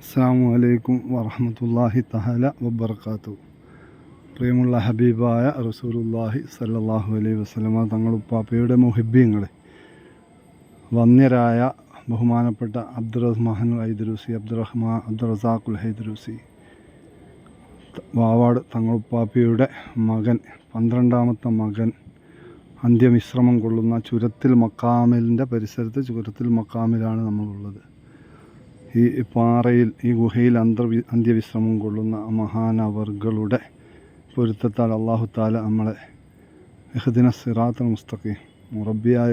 അസ്സലാമു അലൈക്കും വറഹ്മത്തുള്ളാഹി തആല വബറകാതുഹു. പ്രിയമുള്ള ഹബീബായ റസൂലുള്ളാഹി സ്വല്ലല്ലാഹു അലൈഹി വസല്ലമ തങ്ങളുപ്പാപ്പയുടെ മുഹിബ്ബീങ്ങളെ, വന്യരായ ബഹുമാനപ്പെട്ട അബ്ദുറഹ്മാൻ ഹൈദരൂസി, അബ്ദുറസാഖുൽ ഹൈദരൂസി വാവാട് തങ്ങളുപ്പാപ്പയുടെ മകൻ, 12ാമത്തെ മകൻ അന്ത്യവിശ്രമം കൊള്ളുന്ന ചുരത്തിൽ മക്കാമിലിൻ്റെ പരിസരത്ത്, ചുരത്തിൽ മക്കാമിലാണ് നമ്മളുള്ളത്. ഈ പാറയിൽ, ഈ ഗുഹയിൽ അന്ത്യവിശ്രമം കൊള്ളുന്ന മഹാനവർകളുടെ പൊരുത്തത്താൽ അല്ലാഹു തആല നമ്മളെ ഇഹ്ദിന സിറാത്തുൽ മുസ്തഖീം, മുറബ്ബിയായ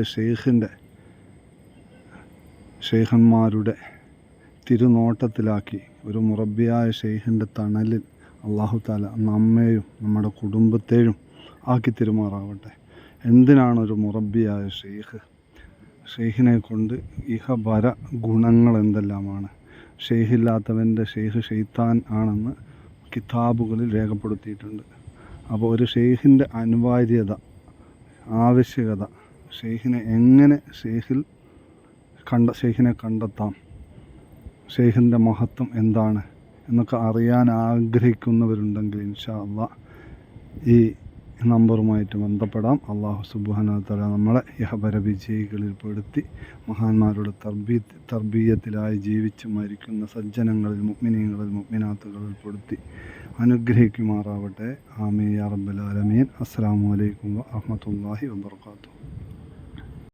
ഷെയ്ഖന്മാരുടെ തിരുനോട്ടത്തിലാക്കി, ഒരു മുറബ്ബിയായ ഷെയ്ഖിൻ്റെ തണലിൽ അല്ലാഹു തആല നമ്മെയും നമ്മുടെ കുടുംബത്തെയും ആക്കി തിരുമാറാവട്ടെ. എന്തിനാണ് ഒരു മുറബ്ബിയായ ഷെയ്ഖ്? ഷെയ്ഖിനെ കൊണ്ട് ഇഹപര ഗുണങ്ങൾ എന്തെല്ലാമാണ്? ഷെയ്ഖില്ലാത്തവൻ്റെ ഷെയ്ഖ് ഷെയ്ത്താൻ ആണെന്ന് കിതാബുകളിൽ രേഖപ്പെടുത്തിയിട്ടുണ്ട്. അപ്പോൾ ഒരു ഷെയ്ഖിൻ്റെ അനിവാര്യത, ആവശ്യകത, ഷെയ്ഖിനെ എങ്ങനെ ഷെയ്ഖിനെ കണ്ടെത്താം, ഷെയ്ഖിൻ്റെ മഹത്വം എന്താണ് എന്നൊക്കെ അറിയാൻ ആഗ്രഹിക്കുന്നവരുണ്ടെങ്കിൽ ഇൻഷാ അല്ലാഹ് ഈ നമ്പറുമായിട്ട് ബന്ധപ്പെടാം. അല്ലാഹു സുബ്ഹാനഹു വ തആല നമ്മളെ ഇഹപര വിജയികളിൽ പെടുത്തി മഹാന്മാരുടെ തർബീയത്തിലായി ജീവിച്ച് മരിക്കുന്ന സജ്ജനങ്ങളിൽ, മുഅ്മിനീങ്ങളിൽ, മുഅ്മിനാത്തുകളിൽ പെടുത്തി അനുഗ്രഹിക്കുമാറാവട്ടെ. ആമീൻ യാ റബ്ബൽ ആലമീൻ. അസ്സലാമു അലൈക്കും വറഹ്മത്തുള്ളാഹി വബറകാതുഹു.